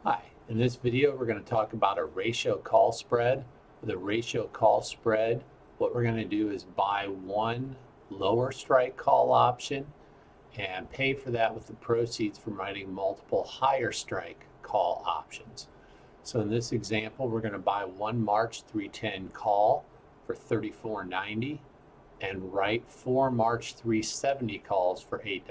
Hi, in this video we're going to talk about a ratio call spread. With a ratio call spread, what we're going to do is buy one lower strike call option and pay for that with the proceeds from writing multiple higher strike call options. So in this example, we're going to buy one March 310 call for $34.90 and write four March 370 calls for $8.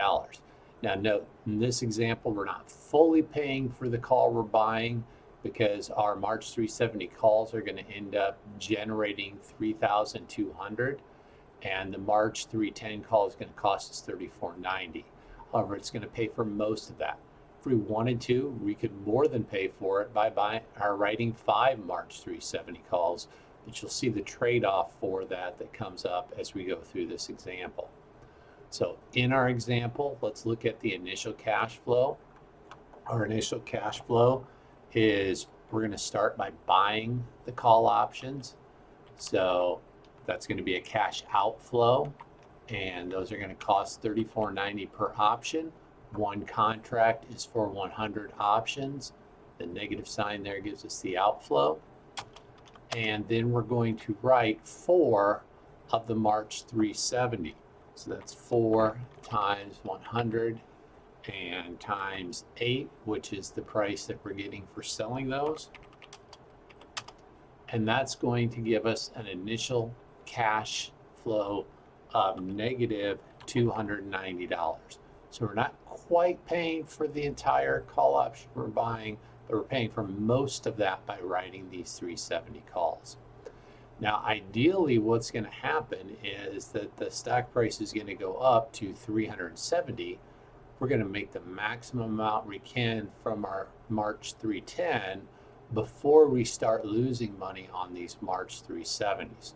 Now note, in this example, we're not fully paying for the call we're buying because our March 370 calls are going to end up generating 3,200 and the March 310 call is going to cost us $34.90. However, it's going to pay for most of that. If we wanted to, we could more than pay for it by writing five March 370 calls, but you'll see the trade-off for that comes up as we go through this example. So in our example, let's look at the initial cash flow. Our initial cash flow is we're going to start by buying the call options. So that's going to be a cash outflow, and those are going to cost $34.90 per option. One contract is for 100 options. The negative sign there gives us the outflow. And then we're going to write four of the March 370. So that's 4 times 100 and times 8, which is the price that we're getting for selling those. And that's going to give us an initial cash flow of negative $290. So we're not quite paying for the entire call option we're buying, but we're paying for most of that by writing these 370 calls. Now, ideally, what's going to happen is that the stock price is going to go up to 370. We're going to make the maximum amount we can from our March 310 before we start losing money on these March 370s.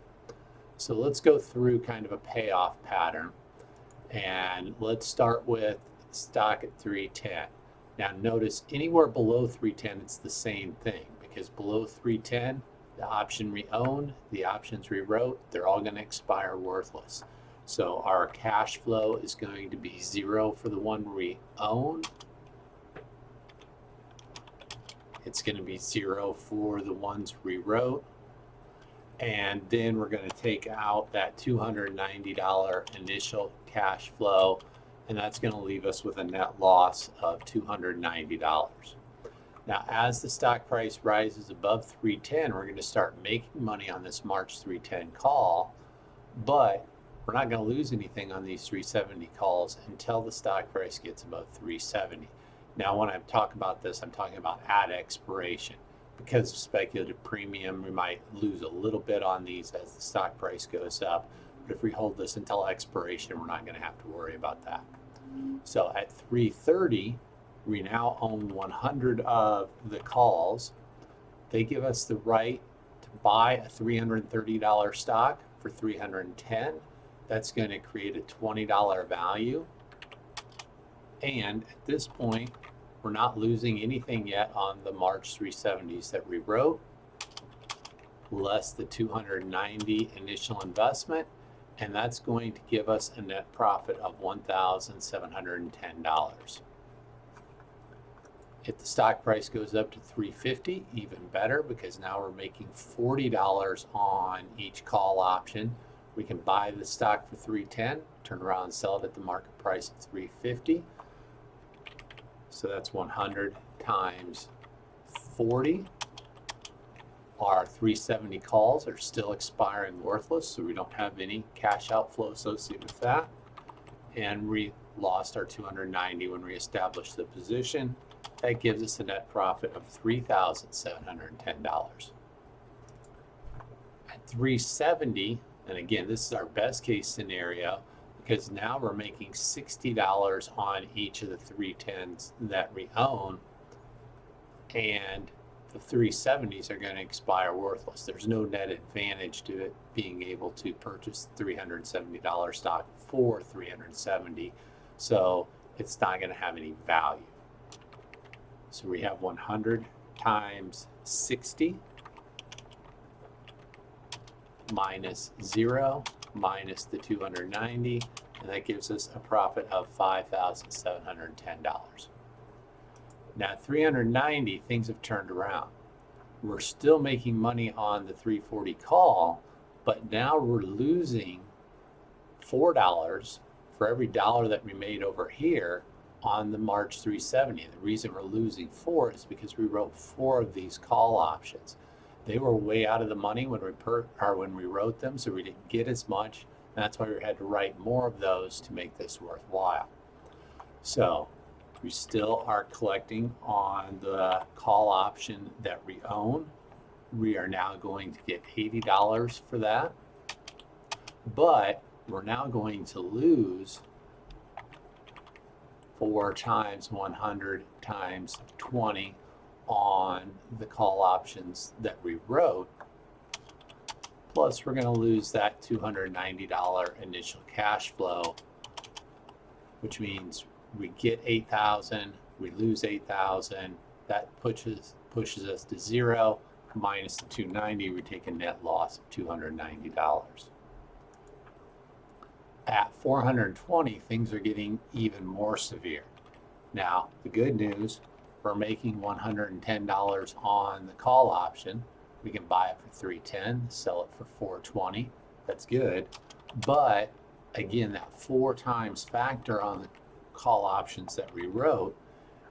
So let's go through kind of a payoff pattern, and let's start with stock at 310. Now notice anywhere below 310 it's the same thing, because below 310 the option we own, the options we wrote, they're all going to expire worthless. So our cash flow is going to be 0 for the one we own. It's going to be 0 for the ones we wrote. And then we're going to take out that $290 initial cash flow, and that's going to leave us with a net loss of $290. Now, as the stock price rises above 310, we're going to start making money on this March 310 call, but we're not going to lose anything on these 370 calls until the stock price gets above 370. Now, when I talk about this, I'm talking about at expiration. Because of speculative premium, we might lose a little bit on these as the stock price goes up, but if we hold this until expiration, we're not going to have to worry about that. So at 330, we now own 100 of the calls. They give us the right to buy a $330 stock for $310. That's going to create a $20 value. And at this point, we're not losing anything yet on the March 370s that we wrote, less the $290 initial investment, and that's going to give us a net profit of $1,710. If the stock price goes up to 350, even better, because now we're making $40 on each call option. We can buy the stock for 310, turn around and sell it at the market price of 350. So that's 100 times 40. Our 370 calls are still expiring worthless, so we don't have any cash outflow associated with that. And we lost our 290 when we established the position. That gives us a net profit of $3,710. At 370, and again, this is our best case scenario, because now we're making $60 on each of the 310s that we own, and the 370s are going to expire worthless. There's no net advantage to it being able to purchase $370 stock for $370, so it's not going to have any value. So we have 100 times 60 minus 0 minus the 290, and that gives us a profit of $5,710. Now at 390, things have turned around. We're still making money on the 340 call, but now we're losing $4 for every dollar that we made over here on the March 370. The reason we're losing 4 is because we wrote 4 of these call options. They were way out of the money when we wrote them, so we didn't get as much. And that's why we had to write more of those to make this worthwhile. So we still are collecting on the call option that we own. We are now going to get $80 for that, but we're now going to lose 4 times 100 times 20 on the call options that we wrote. Plus, we're going to lose that $290 initial cash flow, which means we get 8,000, we lose 8,000. That pushes us to 0. Minus the 290, we take a net loss of $290. At 420, things are getting even more severe. Now, the good news, we're making $110 on the call option. We can buy it for 310, sell it for 420. That's good. But again, that 4 times factor on the call options that we wrote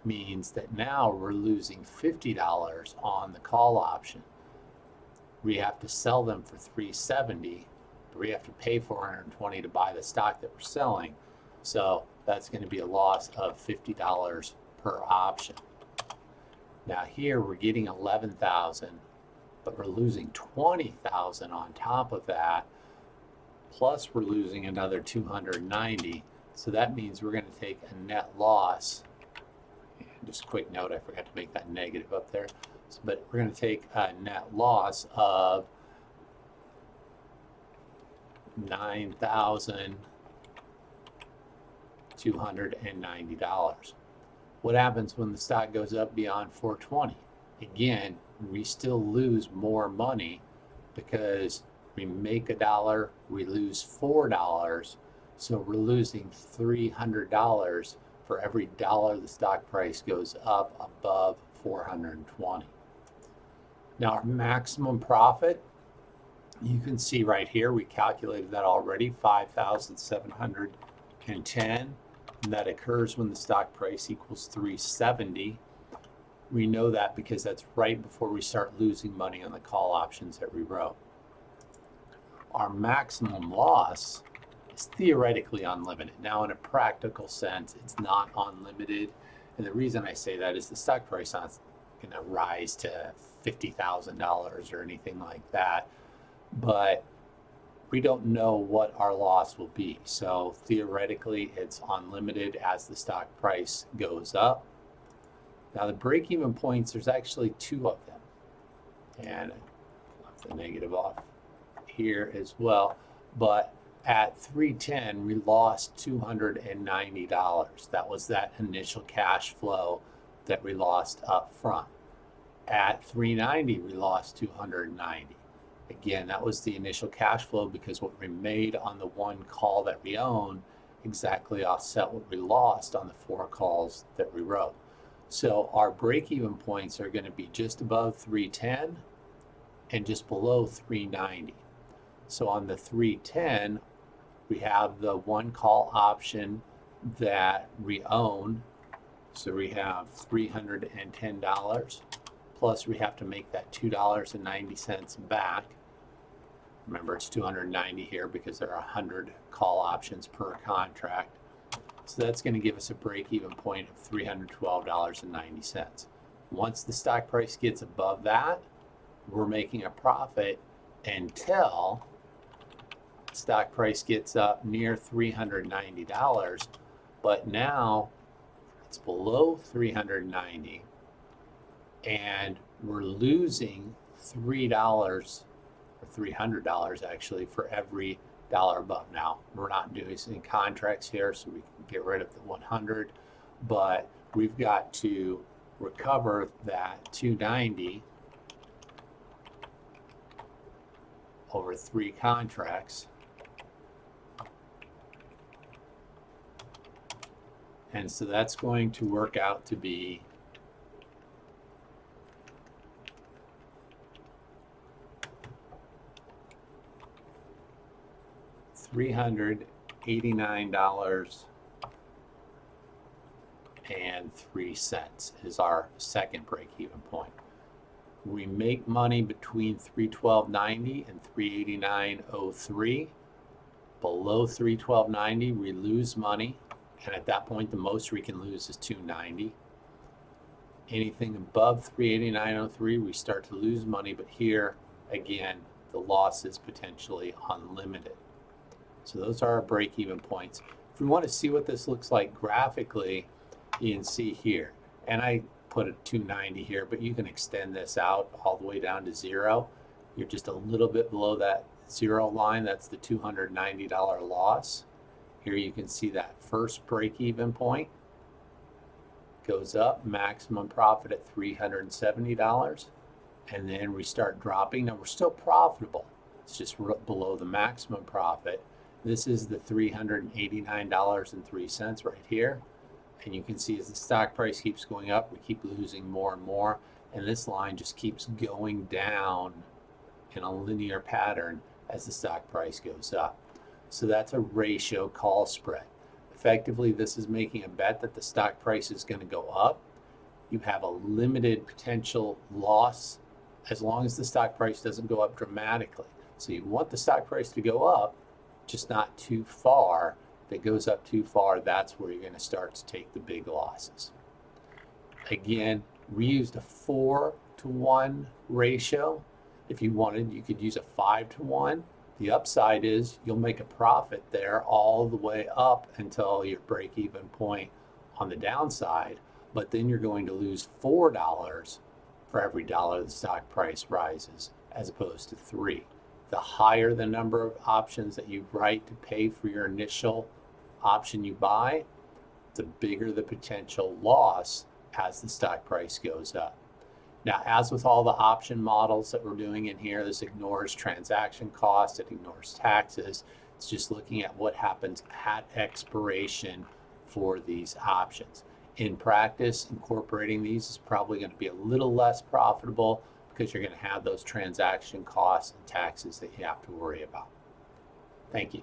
means that now we're losing $50 on the call option. We have to sell them for 370, but we have to pay 420 to buy the stock that we're selling. So that's going to be a loss of $50 per option. Now here we're getting 11,000, but we're losing 20,000 on top of that. Plus we're losing another 290. So that means we're going to take a net loss. And just a quick note, I forgot to make that negative up there. But we're going to take a net loss of $9,290. What happens when the stock goes up beyond 420? Again, we still lose more money because we make $1, we lose $4, so we're losing $300 for every dollar the stock price goes up above 420. Now our maximum profit, you can see right here, we calculated that already, 5,710, and that occurs when the stock price equals 370. We know that because that's right before we start losing money on the call options that we wrote. Our maximum loss is theoretically unlimited. Now in a practical sense, it's not unlimited. And the reason I say that is the stock price is not going to rise to $50,000 or anything like that. But we don't know what our loss will be. So theoretically, it's unlimited as the stock price goes up. Now the break-even points, there's actually 2 of them. And I'll have the negative off here as well. But at 310, we lost $290. That was that initial cash flow that we lost up front. At 390, we lost 290. Again, that was the initial cash flow because what we made on the 1 call that we own exactly offset what we lost on the 4 calls that we wrote. So our break-even points are going to be just above 310 and just below 390. So on the 310, we have the 1 call option that we own. So we have $310. Plus we have to make that $2.90 back. Remember, it's 290 here because there are 100 call options per contract. So that's going to give us a break-even point of $312.90. Once the stock price gets above that, we're making a profit until stock price gets up near $390. But now it's below 390. And we're losing $3 or $300 actually for every dollar above. Now we're not doing any contracts here, so we can get rid of the 100, but we've got to recover that 290 over 3 contracts. And so that's going to work out to be $389.03 is our second break-even point. We make money between $312.90 and $389.03. Below $312.90, we lose money, and at that point, the most we can lose is $290. Anything above $389.03, we start to lose money, but here, again, the loss is potentially unlimited. So those are our break-even points. If we want to see what this looks like graphically, you can see here, and I put a 290 here, but you can extend this out all the way down to zero. You're just a little bit below that zero line. That's the $290 loss. Here you can see that first break-even point goes up, maximum profit at $370, and then we start dropping. Now we're still profitable. It's just below the maximum profit. This is the $389.03 right here. And you can see as the stock price keeps going up, we keep losing more and more. And this line just keeps going down in a linear pattern as the stock price goes up. So that's a ratio call spread. Effectively, this is making a bet that the stock price is going to go up. You have a limited potential loss as long as the stock price doesn't go up dramatically. So you want the stock price to go up, just not too far. If it goes up too far, that's where you're going to start to take the big losses. Again, we used a 4-to-1 ratio. If you wanted, you could use a 5-to-1. The upside is you'll make a profit there all the way up until your break-even point on the downside, but then you're going to lose $4 for every dollar the stock price rises, as opposed to 3. The higher the number of options that you write to pay for your initial option you buy, the bigger the potential loss as the stock price goes up. Now, as with all the option models that we're doing in here, this ignores transaction costs, it ignores taxes. It's just looking at what happens at expiration for these options. In practice, incorporating these is probably going to be a little less profitable because you're going to have those transaction costs and taxes that you have to worry about. Thank you.